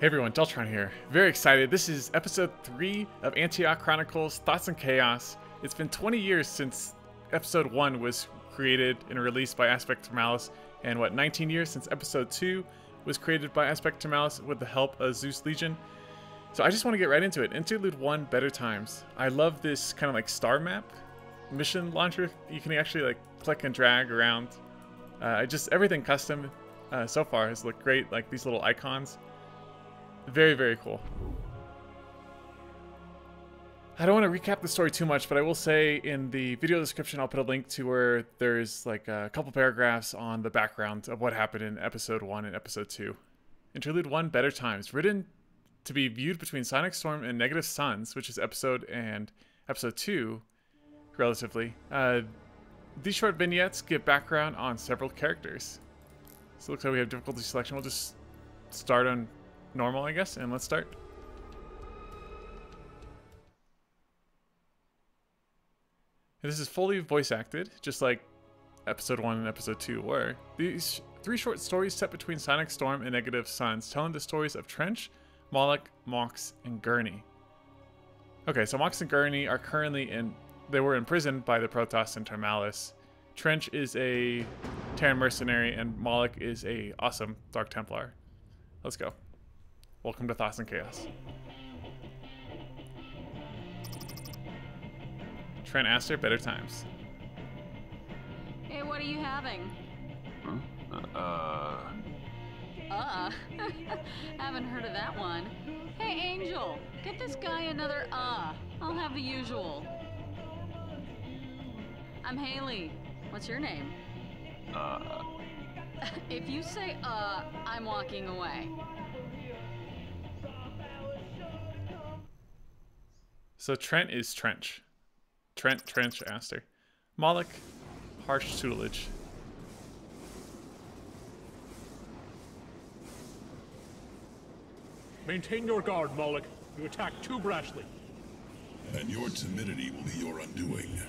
Hey everyone, Deltron here. Very excited. This is episode 3 of Antioch Chronicles, Thoughts and Chaos. It's been 20 years since episode 1 was created and released by Auspex Turmalis, and 19 years since episode 2 was created by Auspex Turmalis with the help of Zeus Legion. So I just want to get right into it. Interlude 1, Better Times. I love this kind of like star map mission launcher. You can actually like click and drag around. Everything custom so far has looked great, like these little icons. Very, very cool. I don't want to recap the story too much, but I will say in the video description I'll put a link to where there's like a couple paragraphs on the background of what happened in episode 1 and episode 2. Interlude 1, Better Times. Written to be viewed between Sonic Storm and Negative Suns, which is episode 2, relatively. These short vignettes give background on several characters. So it looks like we have difficulty selection. We'll just start on normal, I guess, and let's start. And this is fully voice acted, just like episode 1 and episode 2 were. These 3 short stories set between Sonic Storm and Negative Suns, telling the stories of Trench, Moloch, Mox, and Gurney. Okay, so Mox and Gurney are currently they were imprisoned by the Protoss and Turmalis. Trench is a Terran mercenary, and Moloch is a awesome Dark Templar. Let's go. Welcome to Thoughts and Chaos. Trent Aster, Better Times. Hey, what are you having? Haven't heard of that one. Hey, Angel, get this guy another I'll have the usual. I'm Haley. What's your name? If you say I'm walking away. So Trent is Trench. Trench Aster. Moloch, Harsh Tutelage. Maintain your guard, Moloch. You attack too brashly. And your timidity will be your undoing.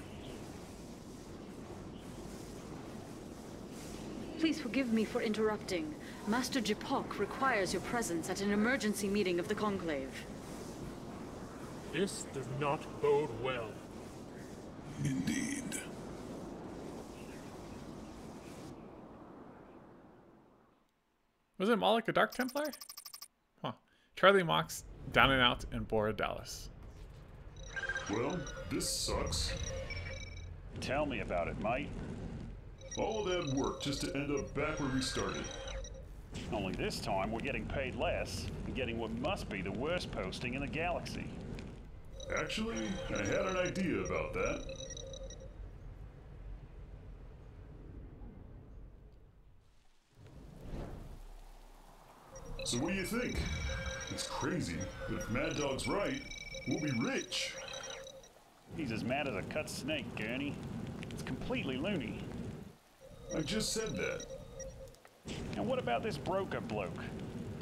Please forgive me for interrupting. Master Jipok requires your presence at an emergency meeting of the Conclave. This does not bode well. Indeed. Was it Moloch a Dark Templar? Huh. Charlie Mox, Down and Out, and Bora Dallas. Well, this sucks. Tell me about it, mate. All that work just to end up back where we started. Only this time we're getting paid less and getting what must be the worst posting in the galaxy. Actually, I had an idea about that. So what do you think? It's crazy, but if Mad Dog's right, we'll be rich. He's as mad as a cut snake, Gurney. It's completely loony. I just said that. And what about this broker bloke?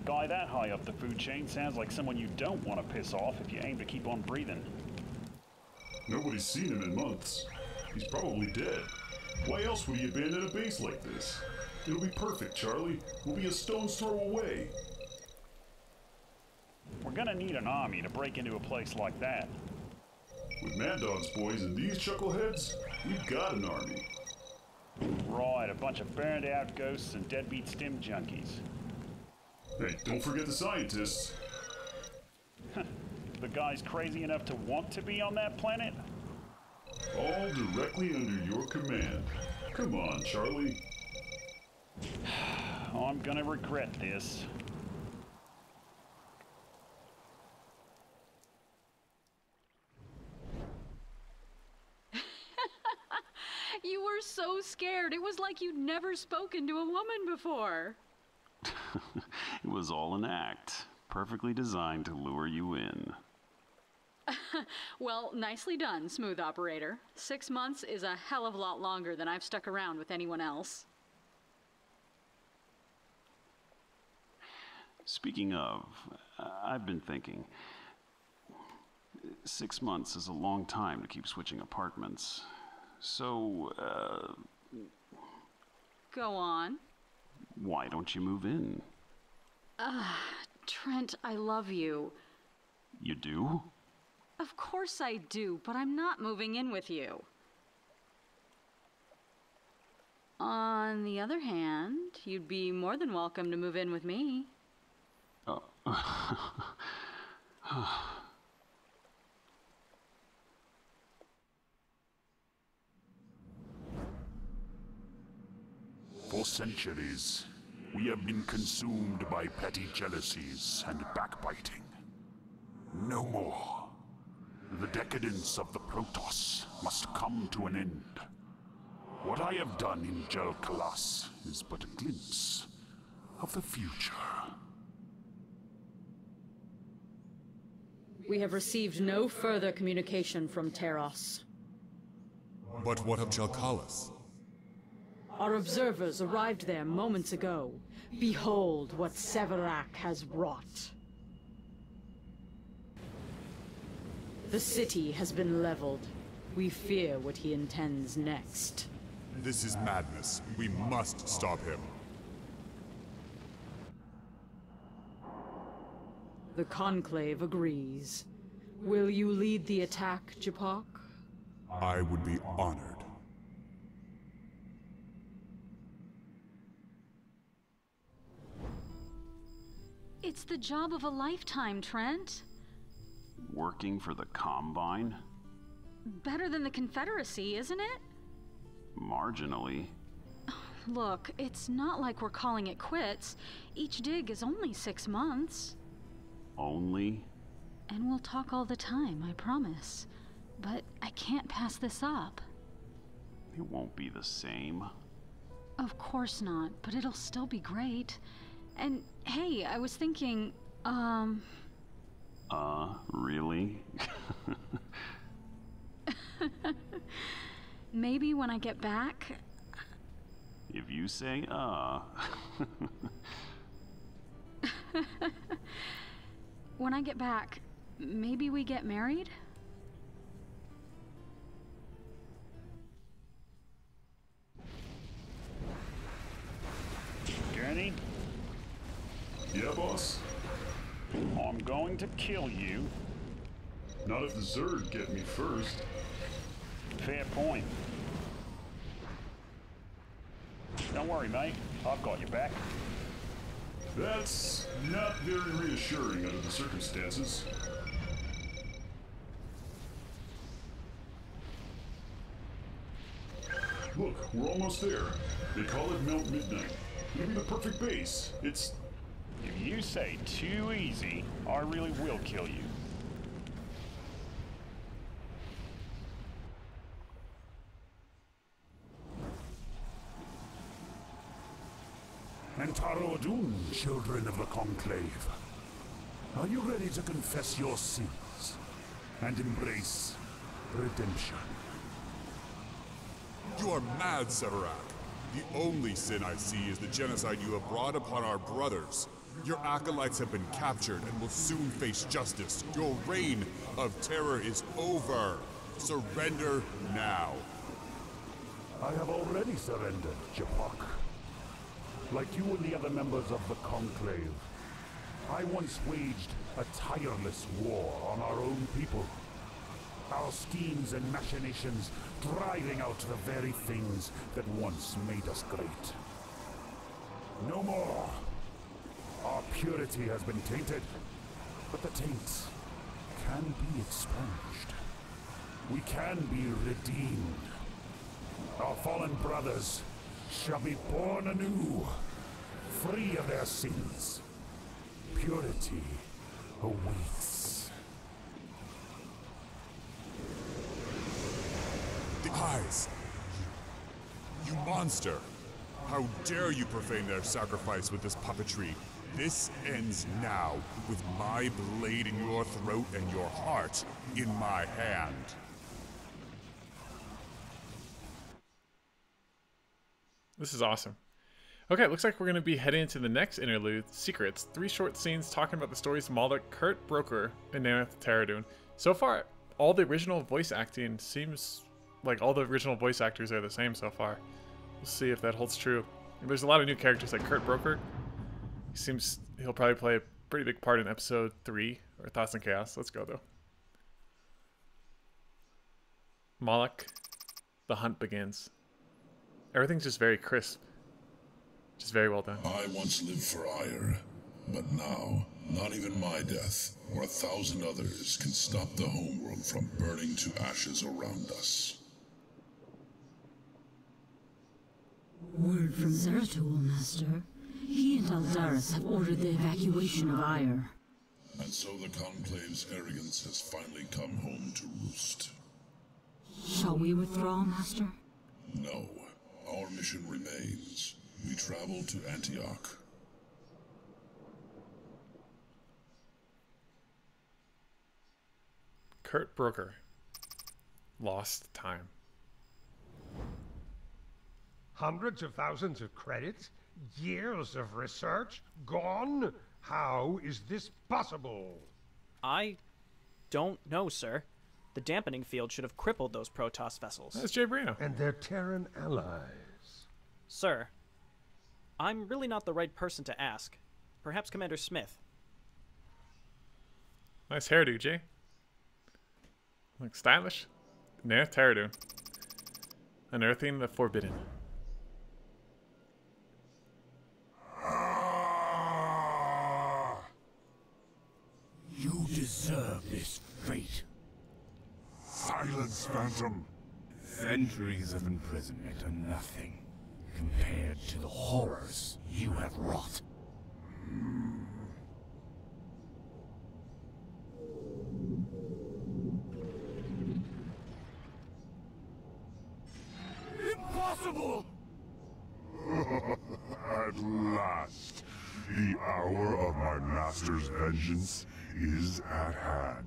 Guy that high up the food chain sounds like someone you don't want to piss off if you aim to keep on breathing. Nobody's seen him in months. He's probably dead. Why else would he abandon a base like this? It'll be perfect, Charlie. We'll be a stone's throw away. We're gonna need an army to break into a place like that. With Mad Dog's boys and these chuckleheads, we've got an army. Right, a bunch of burned out ghosts and deadbeat stim junkies. Hey, don't forget the scientists. The guy's crazy enough to want to be on that planet? All directly under your command. Come on, Charlie. Oh, I'm gonna regret this. You were so scared. It was like you'd never spoken to a woman before. It was all an act, perfectly designed to lure you in. Well, nicely done, smooth operator. 6 months is a hell of a lot longer than I've stuck around with anyone else. Speaking of, I've been thinking. 6 months is a long time to keep switching apartments. So, Go on. why don't you move in? Trent, I love you. You do? Of course I do, but I'm not moving in with you. On the other hand, you'd be more than welcome to move in with me. For centuries, we have been consumed by petty jealousies and backbiting. No more. The decadence of the Protoss must come to an end. What I have done in Jelkalas is but a glimpse of the future. We have received no further communication from Teros. But what of Jelkalas? Our observers arrived there moments ago. Behold what Severak has wrought. The city has been leveled. We fear what he intends next. This is madness. We must stop him. The Conclave agrees. Will you lead the attack, Japok? I would be honored. It's the job of a lifetime, Trent. Working for the Combine? Better than the Confederacy, isn't it? Marginally. Look, it's not like we're calling it quits. Each dig is only 6 months. Only? And we'll talk all the time, I promise. But I can't pass this up. It won't be the same. Of course not, but it'll still be great. And hey, I was thinking, really? maybe when I get back... If you say, When I get back, maybe we get married? Gurney, Yeah, boss? I'm going to kill you. Not if the Zerg get me first. Fair point. Don't worry, mate. I've got your back. That's not very reassuring under the circumstances. Look, we're almost there. They call it Mount Midnight. It'll be the perfect base. It's... If you say too easy, I really will kill you. Antaro Adun, children of the Conclave. Are you ready to confess your sins and embrace redemption? You are mad, Severak. The only sin I see is the genocide you have brought upon our brothers. Your acolytes have been captured and will soon face justice. Your reign of terror is over. Surrender now. I have already surrendered, Japok. Like you and the other members of the Conclave, I once waged a tireless war on our own people. Our schemes and machinations driving out the very things that once made us great. No more. Our purity has been tainted, but the taints can be expunged. We can be redeemed. Our fallen brothers shall be born anew, free of their sins. Purity awaits. The eyes! You monster! How dare you profane their sacrifice with this puppetry? This ends now, with my blade in your throat and your heart in my hand. This is awesome. Okay, it looks like we're going to be heading into the next interlude, Secrets. 3 short scenes talking about the stories of Maldek, Kurt Broker, and Nanath Taradun. So far, all the original voice acting seems like all the original voice actors are the same so far. We'll see if that holds true. There's a lot of new characters like Kurt Broker. He'll probably play pretty big part in episode 3, or Thoughts and Chaos. Let's go, though. Moloch, the hunt begins. Everything's just very crisp. Just very well done. I once lived for ire, but now, not even my death, or 1,000 others, can stop the homeworld from burning to ashes around us. Word from Zeratul, Master. He and Aldaris have ordered the evacuation of Ire. And so the Conclave's arrogance has finally come home to roost. Shall we withdraw, Master? No. Our mission remains. We travel to Antioch. Kurt Brooker. Lost time. Hundreds of thousands of credits? Years of research? Gone? How is this possible? I don't know, sir. The dampening field should have crippled those Protoss vessels. That's Jay Brino. And their Terran allies. Sir, I'm really not the right person to ask. Perhaps Commander Smith. Nice hairdo, Jay. Look stylish. Nath hairdo. Unearthing the Forbidden. You deserve this fate. Silence, Phantom. Centuries of imprisonment are nothing compared to the horrors you have wrought. Impossible! At last, the hour of my master's vengeance is at hand.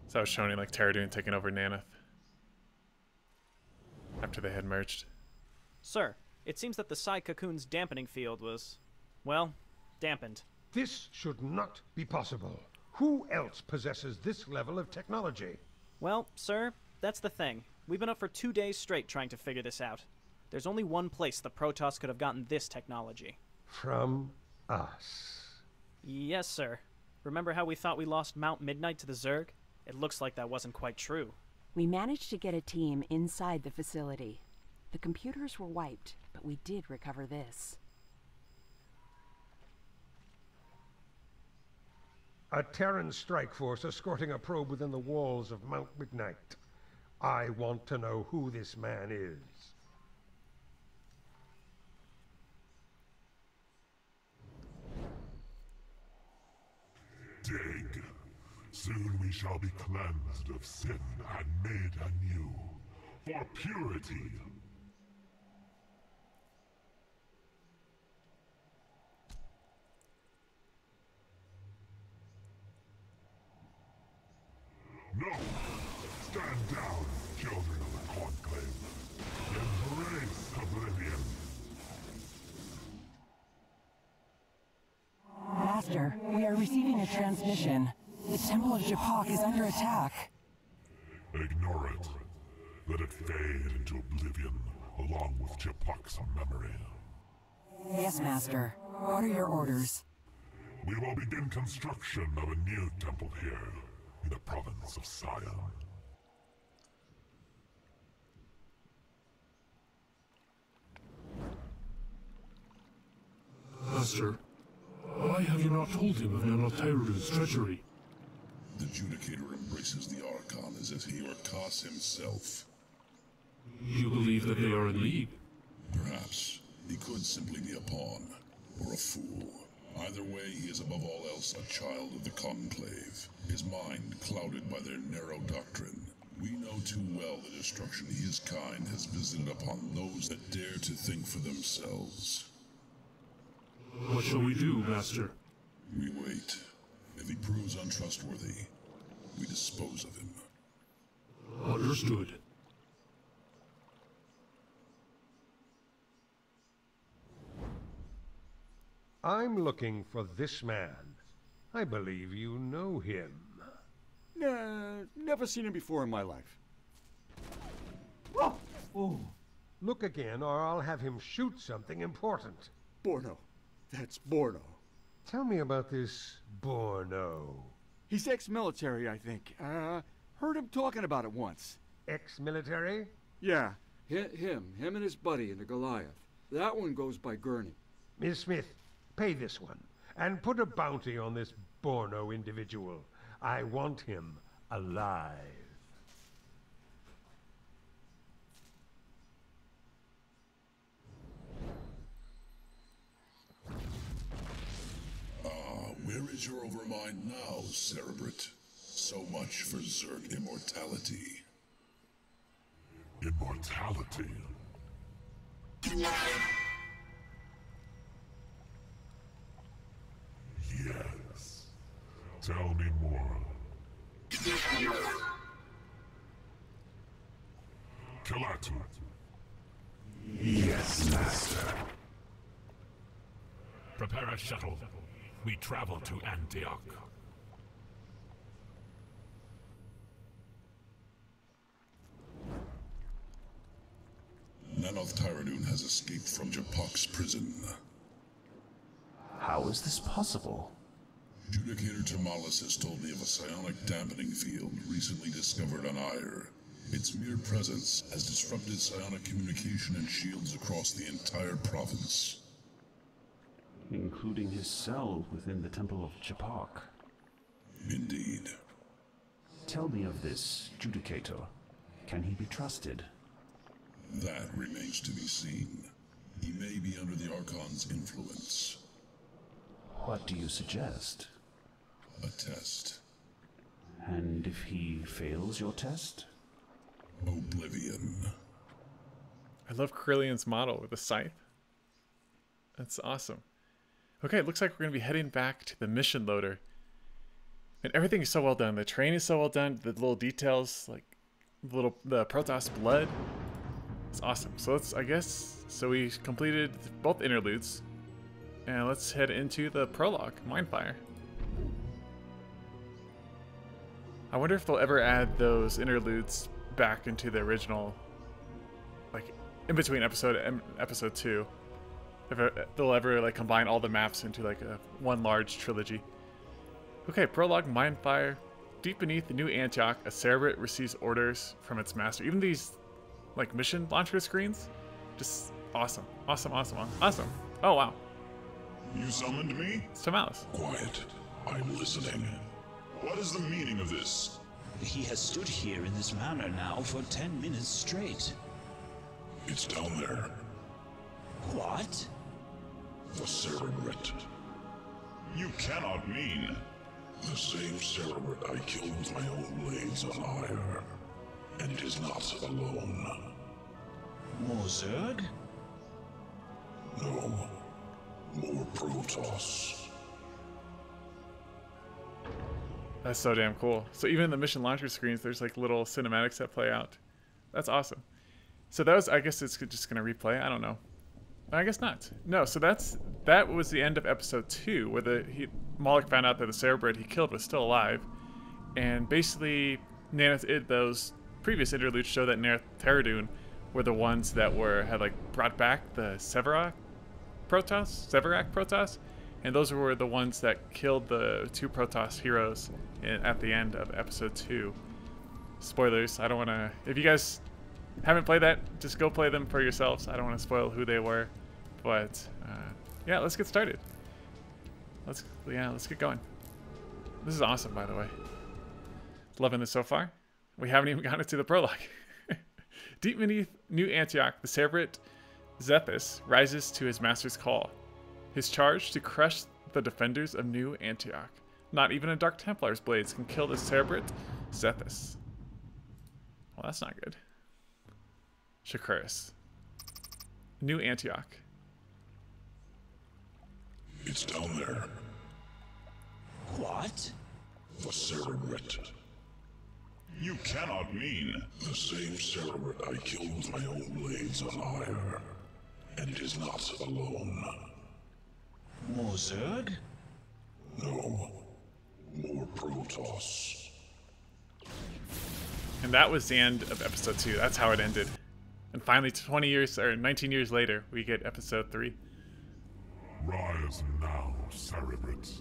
So I was showing like Terradune taking over Nanath after they had merged. Sir, it seems that the Psi Cocoon's dampening field was, well, dampened. This should not be possible. Who else possesses this level of technology? Well, sir, that's the thing. We've been up for 2 days straight trying to figure this out. There's only one place the Protoss could have gotten this technology. From us. Yes, sir. Remember how we thought we lost Mount Midnight to the Zerg? It looks like that wasn't quite true. We managed to get a team inside the facility. The computers were wiped, but we did recover this. A Terran strike force escorting a probe within the walls of Mount Midnight. I want to know who this man is. Dig. Soon we shall be cleansed of sin and made anew. For purity. No! Stand down, children of the Conclave. Embrace oblivion. Master, we are receiving a transmission. The Temple of Japak is under attack. Ignore it. Let it fade into oblivion, along with Japak's memory. Yes, Master. What are your orders? We will begin construction of a new temple here, in the province of Sion. Master, why have you not told him of Nanotairu's treachery? The Judicator embraces the Archon as if he were Kas himself. You believe that they are in league? Perhaps. He could simply be a pawn, or a fool. Either way, he is above all else a child of the Conclave, his mind clouded by their narrow doctrine. We know too well the destruction his kind has visited upon those that dare to think for themselves. What shall we do, Master? We wait. If he proves untrustworthy, we dispose of him. Understood. I'm looking for this man. I believe you know him. Never seen him before in my life. Oh. Look again, or I'll have him shoot something important. Borno. That's Borno. Tell me about this Borno. He's ex-military, I think. Heard him talking about it once. Ex-military? Yeah, him and his buddy in the Goliath. That one goes by Gurney. Miss Smith, pay this one, and put a bounty on this Borno individual. I want him alive. Where is your overmind now, Cerebrate? So much for Zerg immortality. Immortality? Yes. Tell me more. Kalatu. Yes, Master. Prepare a shuttle. We travel to Antioch. Nanoth Tyradun has escaped from Japok's prison. How is this possible? Judicator Turmalis has told me of a psionic dampening field recently discovered on Ire. Its mere presence has disrupted psionic communication and shields across the entire province. Including his cell within the Temple of Japok. Indeed. Tell me of this Judicator. Can he be trusted? That remains to be seen. He may be under the Archon's influence. What do you suggest? A test. And if he fails your test? Oblivion. I love Corellian's model with the scythe. That's awesome. Okay, it looks like we're going to be heading back to the mission loader. And everything is so well done. The terrain is so well done. The little details, like the Protoss blood. It's awesome. So we completed both interludes. And let's head into the prologue, Mindfire. I wonder if they'll ever add those interludes back into the original, like in between episode 2. If they'll ever like combine all the maps into like one large trilogy. Okay, prologue, Mindfire. Deep beneath the new Antioch, a Cerebrate receives orders from its master. Even these like mission launcher screens, just awesome. Awesome. Oh wow. You summoned me? It's Turmalis. Quiet. I'm listening. What is the meaning of this? He has stood here in this manner now for 10 minutes straight. It's down there. What? The Cerebrate. You cannot mean... The same Cerebrate I killed with my own blades on Ire. And it is not alone. More Zerg? No. More Protoss. That's so damn cool. So even in the mission launcher screens, there's like little cinematics that play out. That's awesome. So that was, I guess it's just gonna replay. I don't know. I guess not. No. So that was the end of episode 2, where Moloch found out that the Cerebrate he killed was still alive, and basically those previous interludes show that Nanoth Tyradun were the ones that had like brought back the Severac Protoss, and those were the ones that killed the 2 Protoss heroes at the end of episode 2. Spoilers. I don't want to. If you guys haven't played that, just go play them for yourselves. I don't want to spoil who they were, but yeah, let's get started. Let's get going. This is awesome, by the way. Loving this so far. We haven't even gotten to the prologue. Deep beneath New Antioch, the Cerebrate Zethus rises to his master's call. His charge to crush the defenders of New Antioch. Not even a Dark Templar's blades can kill the Cerebrate Zethus. Well, that's not good. Shakuris. New Antioch. It's down there. What? The Cerebrate. You cannot mean... The same Cerebrate I killed with my own blades on Ire. And it is not alone. More Zerg? No. More Protoss. And that was the end of episode 2. That's how it ended. And finally, 19 years later, we get episode 3. Rise Because now, Cerebrate,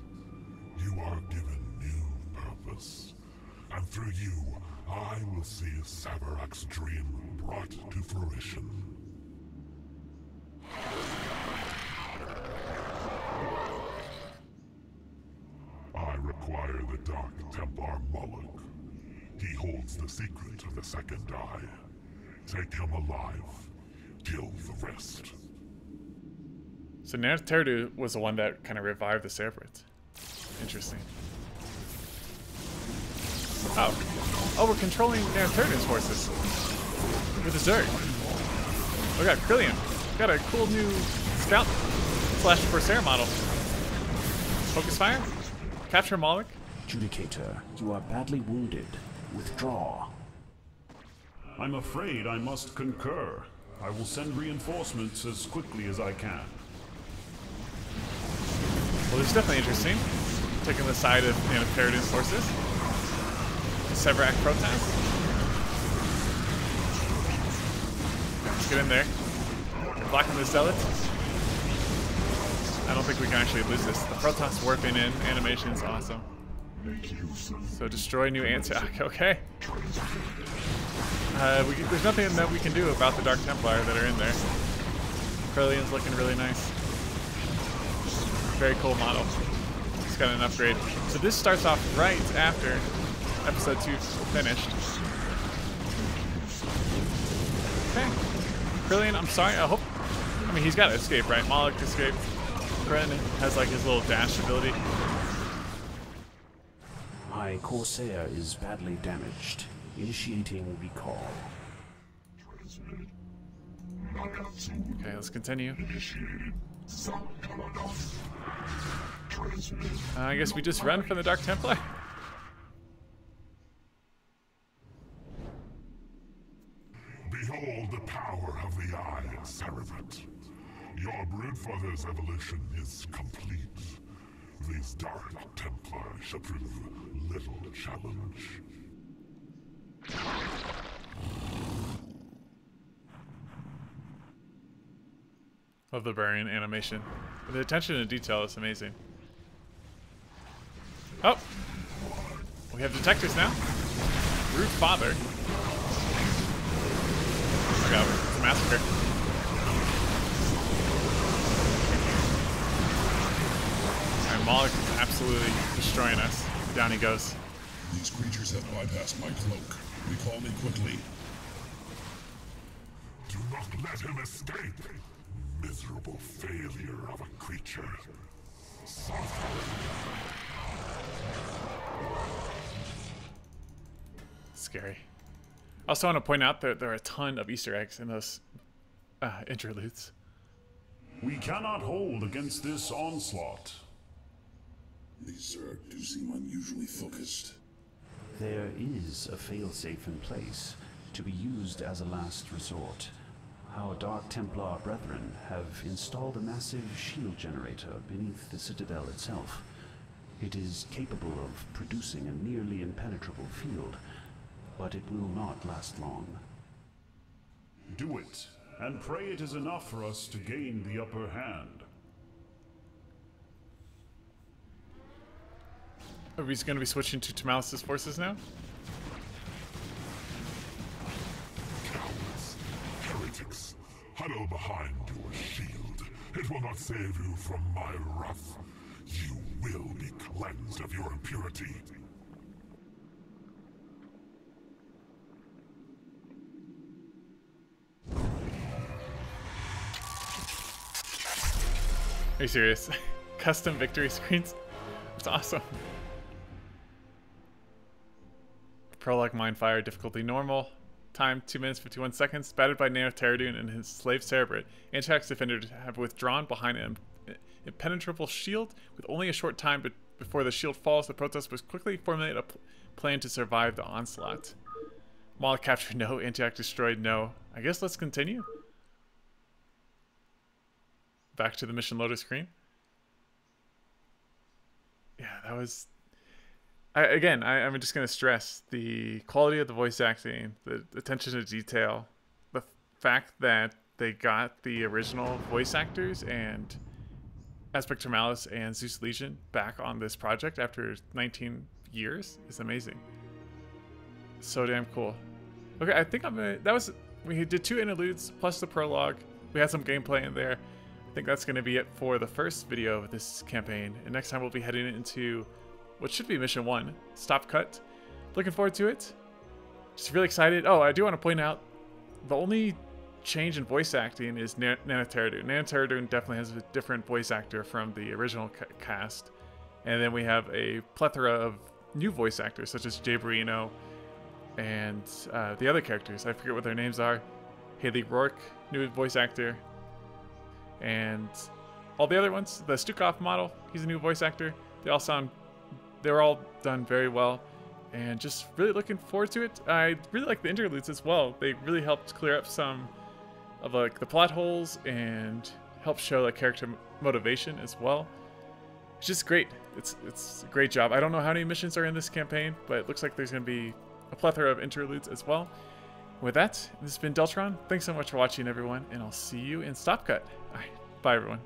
you are given new purpose. And through you, I will see Savarak's dream brought to fruition. I require the Dark Templar Moloch. He holds the secret of the Second Eye. Take him alive. Kill the rest. So Terudu was the one that kind of revived the Cerebrate. Interesting. Oh, we're controlling Terudu's forces with the Zerg. We got Krillian. Got a cool new scout / Corsair model. Focus fire. Capture Moloch. Judicator, you are badly wounded. Withdraw. I'm afraid I must concur. I will send reinforcements as quickly as I can. Well, this is definitely interesting. Taking the side of Terudu's forces. Savarak Protoss. Let's get in there. Blocking the Zealots. I don't think we can actually lose this. The Protoss warping in animation is awesome. So destroy new Antioch. Okay. There's nothing that we can do about the Dark Templar that are in there. Krillian's looking really nice. Very cool model. It's got an upgrade. So this starts off right after episode 2 finished. Okay. Krillian, I'm sorry. I mean, he's got to escape, right? Moloch escaped. Krillian has like his little dash ability. My Corsair is badly damaged. Initiating recall. Okay, let's continue. I guess we just run from the Dark Templar. Behold the power of the Eye, Cerebrate. Your broodfather's evolution is complete. These Dark Templar shall prove little challenge. Love the burying animation. The attention to detail is amazing. Oh! We have detectors now. Brood Father. Oh god, it's a massacre. And Moloch is absolutely destroying us. Down he goes. These creatures have bypassed my cloak. Recall me quickly. Do not let him escape! Miserable failure of a creature. Scary. I also want to point out that there are a ton of Easter eggs in those interludes. We cannot hold against this onslaught. These Zerg do seem unusually focused. There is a failsafe in place, to be used as a last resort. Our Dark Templar brethren have installed a massive shield generator beneath the citadel itself. It is capable of producing a nearly impenetrable field, but it will not last long. Do it, and pray it is enough for us to gain the upper hand. Are we going to be switching to Turmalis' forces now? Cowards, heretics, huddle behind your shield. It will not save you from my wrath. You will be cleansed of your impurity. Are you serious? Custom victory screens? That's awesome. Prologue Mindfire, difficulty normal. Time 2 minutes 51 seconds. Battered by Terudu and his slave Cerebrate, Antioch's defenders have withdrawn behind an impenetrable shield. With only a short time before the shield falls, the Protoss must quickly formulate a plan to survive the onslaught. Moloch captured, no. Antioch destroyed, no. I guess let's continue. Back to the mission loader screen. Yeah, that was... I'm just going to stress the quality of the voice acting, the attention to detail, the fact that they got the original voice actors and Aspect Turmalis and Zeus Legion back on this project after 19 years is amazing. So damn cool. Okay, I think we did 2 interludes plus the prologue. We had some gameplay in there. I think that's going to be it for the first video of this campaign. And next time we'll be heading into what should be mission 1, Stop Cut. Looking forward to it. Just really excited. Oh, I do want to point out the only change in voice acting is Nanoteradoon. Nanoteradoon definitely has a different voice actor from the original cast. And then we have a plethora of new voice actors such as Jay Barrino and the other characters. I forget what their names are. Haley Rourke, new voice actor. And all the other ones. The Stukov model, he's a new voice actor. They're all done very well. And just really looking forward to it. I really like the interludes as well. They really helped clear up some of like the plot holes and help show like character motivation as well. It's just great. It's a great job. I don't know how many missions are in this campaign, but it looks like there's going to be a plethora of interludes as well. With that, this has been Deltron. Thanks so much for watching, everyone, and I'll see you in Stop Cut. All right, bye, everyone.